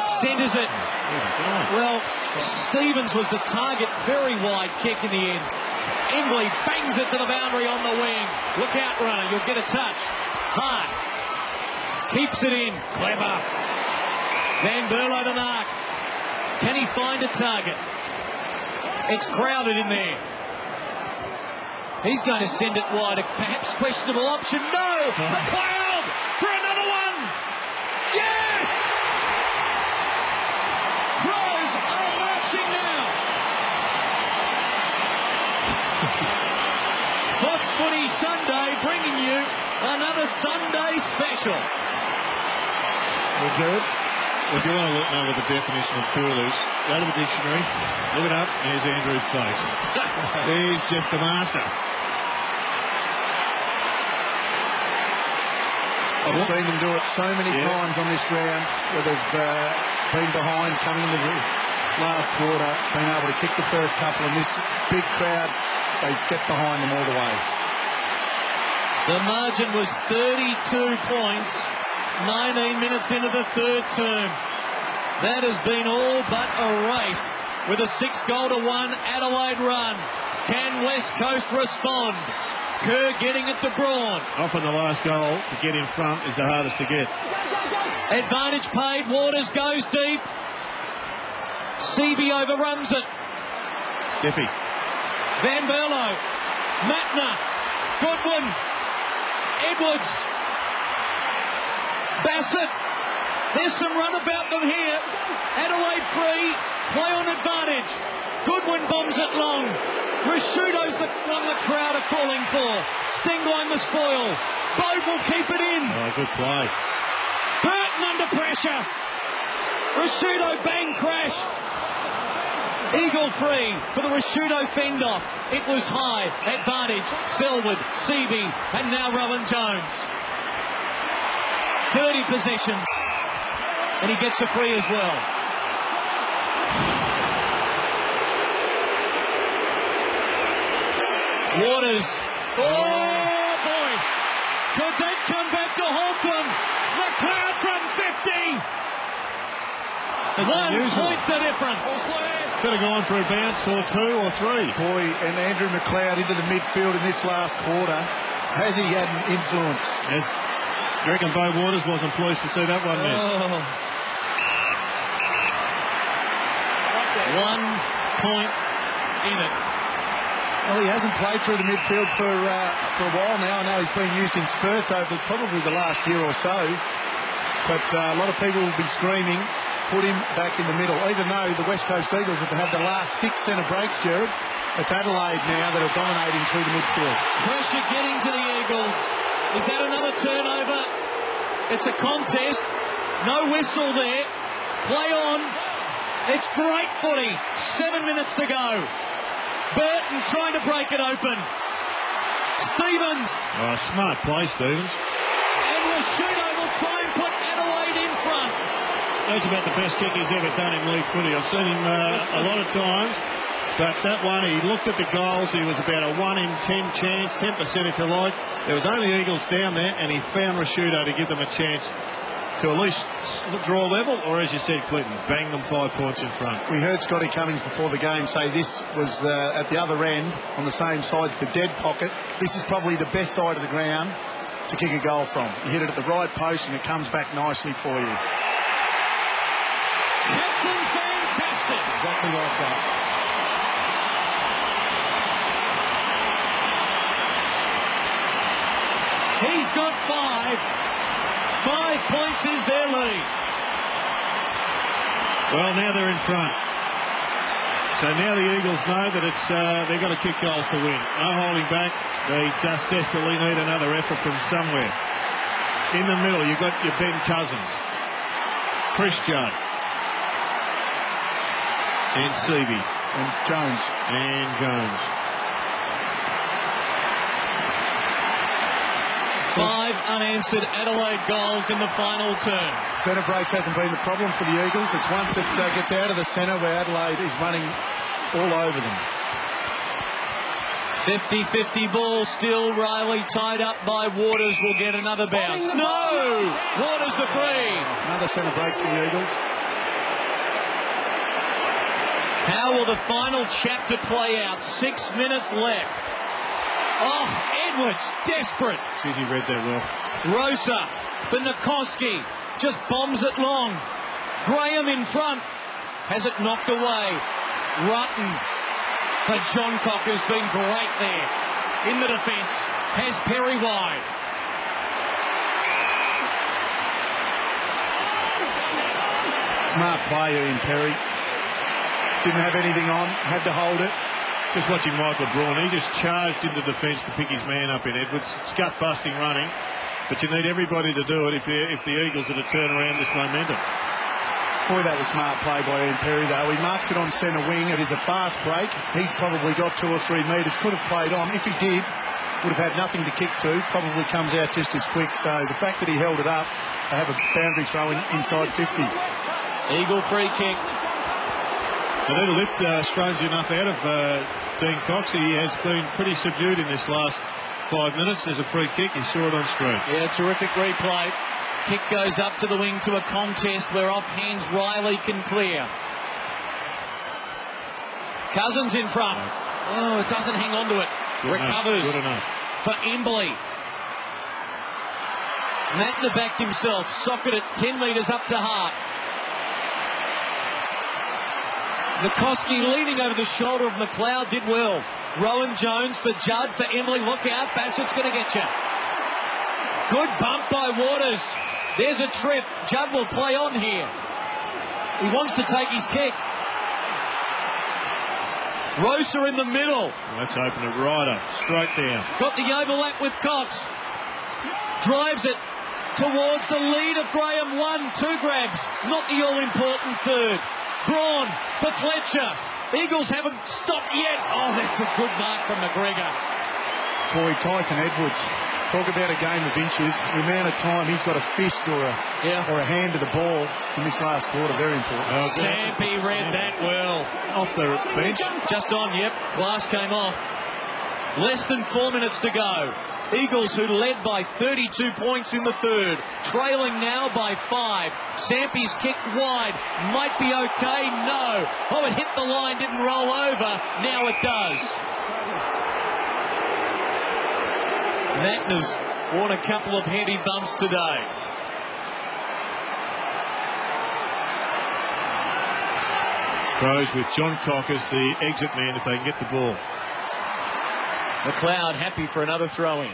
Centres it. Well, Stevens was the target. Very wide kick in the end. Embley bangs it to the boundary on the wing. Look out, runner. You'll get a touch. Hart keeps it in. Clever. Van Berlo the mark. Can he find a target? It's crowded in there. He's going to send it wide. A perhaps questionable option. No! McLeod for another one! Yes! Crows are marching now. Fox Footy Sunday bringing you another Sunday special. We're good. If you want to know what the definition of cool is, go to the dictionary, look it up, and here's Andrew's face. He's just a master. I've seen them do it so many times on this round where they've been behind, coming into the last quarter, being able to kick the first couple, and this big crowd, they get behind them all the way. The margin was 32 points, 19 minutes into the third term. That has been all but erased with a 6-1 Adelaide run. Can West Coast respond? Kerr getting it to Braun. Often the last goal to get in front is the hardest to get. Advantage paid. Waters goes deep. Seavey overruns it. Stiffy. Van Berlo. Matner. Goodwin. Edwards. Bassett. There's some run about them here. Adelaide free. Play on advantage. Goodwin bombs it long. Rashudo's the one the crowd are calling for. Stenglein the spoil. Bode will keep it in. Oh, good play. Burton under pressure. Rashudo bang crash. Eagle free for the Rashudo fend off. It was high. Advantage. Selwood, Seavey, and now Rowan Jones. 30 possessions. And he gets a free as well. Waters. Oh, boy. Could that come back to haunt them? McLeod from 50. That's 1 unusual. point the difference. Could have gone for a bounce or 2 or 3. Boy, and Andrew McLeod into the midfield in this last quarter. Has he had an influence? Yes. You reckon Bo Waters wasn't pleased to see that one miss? 1 point in it. Well, he hasn't played through the midfield for a while now. I know he's been used in spurts over probably the last year or so. But a lot of people will be screaming, put him back in the middle. Even though the West Coast Eagles have had the last 6 centre breaks, Jared, it's Adelaide now that are dominating through the midfield. Pressure getting to the Eagles. Is that another turnover? It's a contest. No whistle there. Play on. It's great footy. 7 minutes to go. Burton trying to break it open. Stevens. Oh, smart play, Stevens. And Rashudo will try and put Adelaide in front. That's about the best kick he's ever done in league footy. I've seen him a lot of times. But that one, he looked at the goals. He was about a 1 in 10 chance, 10% if you like. There was only Eagles down there, and he found Rashudo to give them a chance to at least draw level, or as you said, Clinton, bang them 5 points in front. We heard Scotty Cummings before the game say this was at the other end, on the same side as the dead pocket. This is probably the best side of the ground to kick a goal from. You hit it at the right post, and it comes back nicely for you. Captain fantastic. Exactly like that. He's got 5. 5 points is their lead. Well, now they're in front. So now the Eagles know that it's they've got to kick goals to win. No holding back. They just desperately need another effort from somewhere. In the middle, you've got your Ben Cousins, Chris Judd, and Seavey. And Jones. And Jones. 5 unanswered Adelaide goals in the final term. Centre breaks hasn't been the problem for the Eagles. It's once it gets out of the centre where Adelaide is running all over them. 50-50 ball still. Riley tied up by Waters will get another bounce. No! Waters the free. Another centre break to the Eagles. How will the final chapter play out? 6 minutes left. Oh, Edwards, desperate. He read that well. Rosa for Nikoski. Just bombs it long. Graham in front. Has it knocked away. Rutten for Johncock, who's been great there. In the defence. Has Perry wide. Smart player in Perry. Didn't have anything on. Had to hold it. Just watching Michael Braun. He just charged into defence to pick his man up in Edwards. It's gut-busting running. But you need everybody to do it if the Eagles are to turn around this momentum. Boy, that was smart play by Ian Perry, though. He marks it on centre wing. It is a fast break. He's probably got 2 or 3 metres. Could have played on. If he did, would have had nothing to kick to. Probably comes out just as quick. So the fact that he held it up, they have a boundary throw inside 50. Eagle free kick. They need to lift, strangely enough, out of Dean Cox. He has been pretty subdued in this last 5 minutes. There's a free kick. You saw it on screen. Yeah, terrific replay. Kick goes up to the wing to a contest where off hands Riley can clear. Cousins in front. Oh, it doesn't hang on to it. Recovers. Good enough. For Embley. Matner backed himself. Socket it 10 metres up to Hart. Nikoski leaning over the shoulder of McLeod did well. Rowan Jones for Judd, for Embley. Look out, Bassett's going to get you. Good bump by Waters. There's a trip. Judd will play on here. He wants to take his kick. Rosa in the middle. Let's open it right up, straight down. Got the overlap with Cox. Drives it towards the lead of Graham. 1-2 grabs. Not the all-important third. Braun for Fletcher. Eagles haven't stopped yet. Oh, that's a good mark from McGregor. Boy, Tyson Edwards. Talk about a game of inches. The amount of time he's got a fist or a hand to the ball in this last quarter. Very important. Oh, Sampi read that well. Off the bench. Just on, yep. Glass came off. Less than 4 minutes to go. Eagles, who led by 32 points in the third, trailing now by 5. Sampi's kick wide. Might be okay. No. Oh, it hit the line, didn't roll over. Now it does. Matner's worn a couple of heavy bumps today. Crows with Johncock as the exit man if they can get the ball. McLeod happy for another throw-in.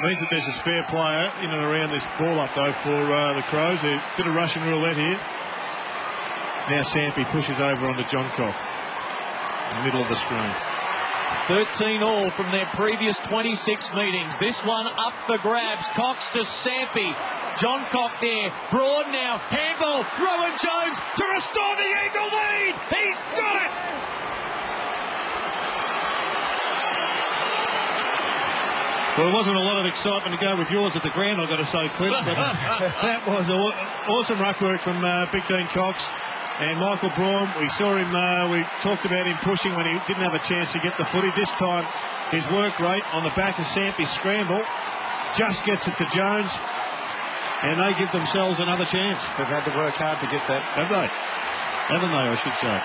Means that there's a spare player in and around this ball up, though, for the Crows. A bit of Russian roulette here. Now Sampi pushes over onto Johncock. In the middle of the screen. 13 all from their previous 26 meetings. This one up for grabs. Cox to Sampi. Johncock there. Broad now. Handball. Rowan Jones to restore the Eagle lead. He's got it. Well, there wasn't a lot of excitement to go with yours at the ground, I've got to say, Clint. But that was awesome ruck work from Big Dean Cox. And Michael Braun, we saw him, we talked about him pushing when he didn't have a chance to get the footy. This time, his work rate on the back of Sampi's scramble just gets it to Jones. And they give themselves another chance. They've had to work hard to get that. Have they? Haven't they, I should say.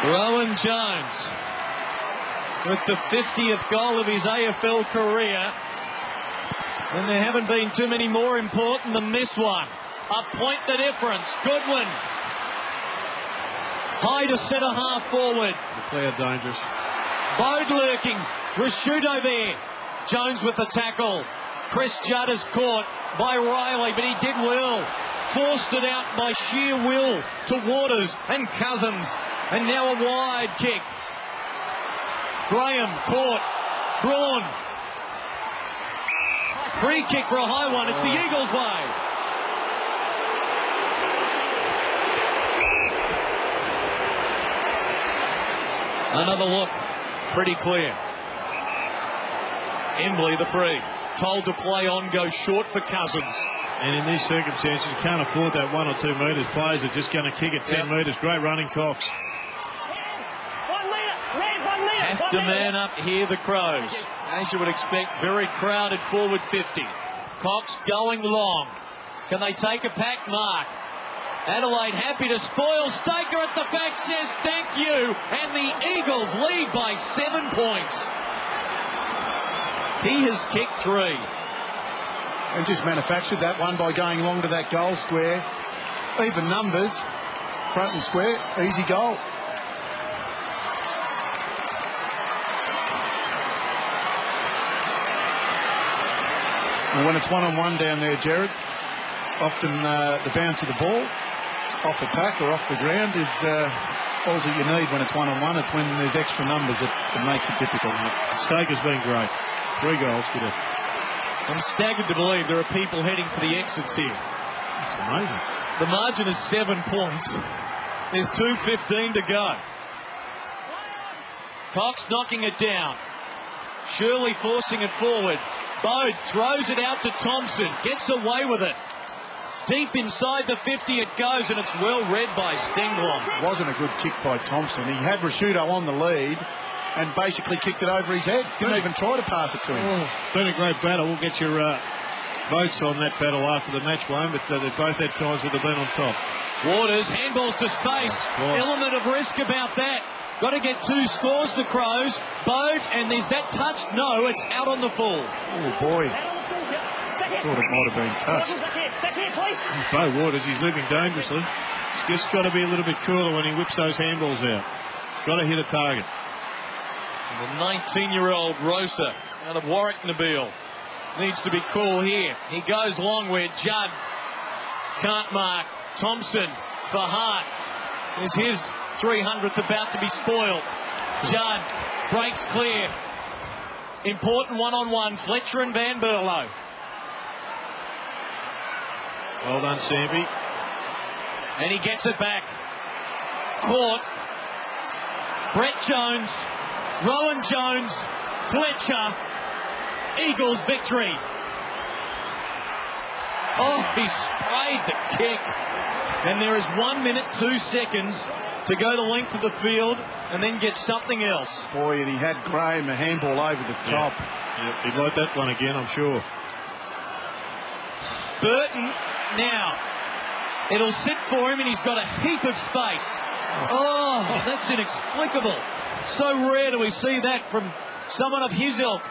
Rowan Jones with the 50th goal of his AFL career. And there haven't been too many more important than this one. A point the difference. Goodwin. High to centre half forward. McLeod dangerous. Bode lurking. Rashudo there. Jones with the tackle. Chris Judd is caught by Riley, but he did well. Forced it out by sheer will to Waters and Cousins. And now a wide kick. Graham caught. Braun. Free kick for a high one. It's the Eagles' way. Another look. Pretty clear. Embley the free. Told to play on, go short for Cousins. And in these circumstances, you can't afford that 1 or 2 metres. Players are just going to kick it 10 metres. Great running, Cox. Have to man up here, the Crows. As you would expect, very crowded forward 50. Cox going long. Can they take a pack mark? Adelaide happy to spoil. Staker at the back says thank you. And the Eagles lead by 7 points. He has kicked 3. And just manufactured that one by going long to that goal square. Even numbers, front and square, easy goal. And when it's one-on-one down there, Jared, often the bounce of the ball off the pack or off the ground is all that you need when it's one-on-one. It's when there's extra numbers that makes it difficult. Staker's been great. 3 goals. Good effort. I'm staggered to believe there are people heading for the exits here. That's amazing. The margin is 7 points. There's 2:15 to go. Cox knocking it down. Shirley forcing it forward. Bode throws it out to Thompson. Gets away with it. Deep inside the 50 it goes, and it's well read by Stenglong. It wasn't a good kick by Thompson. He had Rashudo on the lead and basically kicked it over his head. Didn't even try to pass it to him. Oh, been a great battle. We'll get your votes on that battle after the match, Wayne, but they've both had times where they've been on top. Waters, handballs to space. Element of risk about that. Got to get 2 scores, the Crows. Bode, and there's that touch. No, it's out on the full. Oh, boy. Thought it might have been touched. Bo Waters, he's living dangerously. He's just got to be a little bit cooler when he whips those handballs out. Got to hit a target. And the 19-year-old Rosa out of Warwick Nabil needs to be cool here. He goes long where Judd can't mark. Thompson for Hart. There's his 300th about to be spoiled. Judd breaks clear. Important one-on-one. Fletcher and Van Berlo. Well done, Samby. And he gets it back. Caught. Brett Jones. Rowan Jones. Fletcher. Eagles victory. Oh, he sprayed the kick. And there is 1 minute, 2 seconds to go the length of the field and then get something else. Boy, and he had Graham a handball over the top. Yeah, he'd like that one again, I'm sure. Burton now. It'll sit for him and he's got a heap of space. Oh, that's inexplicable. So rare do we see that from someone of his ilk.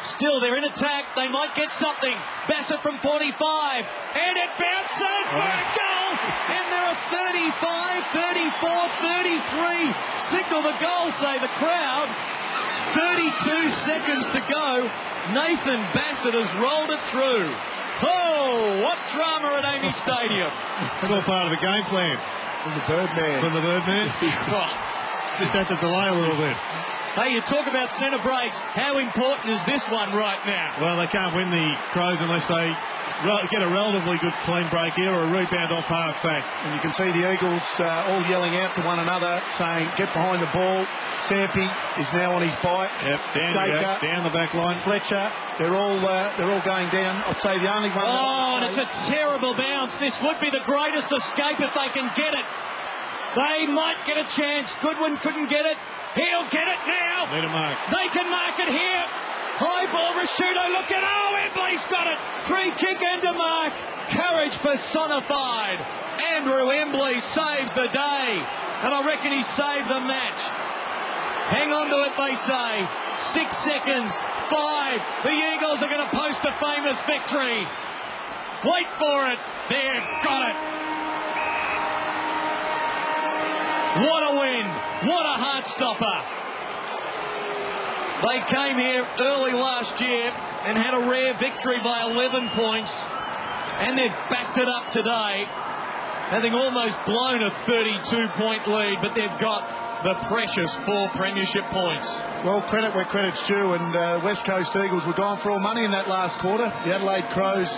Still, they're in attack. They might get something. Bassett from 45. And it bounces for a goal. And there are 35, 34, 33. Signal the goal, say the crowd. 32 seconds to go. Nathan Bassett has rolled it through. Oh, what drama at Amy Stadium. It's all part of the game plan. From the Birdman. From the Birdman. Just have to delay a little bit. Hey, you talk about centre breaks. How important is this one right now? Well, they can't win the Crows unless they get a relatively good clean break here or a rebound off half back. And you can see the Eagles all yelling out to one another, saying, get behind the ball. Sampi is now on his bike. Yep, down the back line. Fletcher, they're all going down. I'd say the only one. Oh, and it's a terrible bounce. This would be the greatest escape if they can get it. They might get a chance. Goodwin couldn't get it. He'll get it now. Need a mark. They can mark it here. High ball, Rashudo, look at, oh, Embley's got it. Free kick and a mark. Courage personified. Andrew Embley saves the day. And I reckon he saved the match. Hang on to it, they say. 6 seconds. 5. The Eagles are going to post a famous victory. Wait for it. They've got it. What a win. What a heart stopper. They came here early last year and had a rare victory by 11 points. And they've backed it up today, having almost blown a 32-point lead, but they've got the precious 4 premiership points. Well, credit where credit's due, and West Coast Eagles were gone for all money in that last quarter. The Adelaide Crows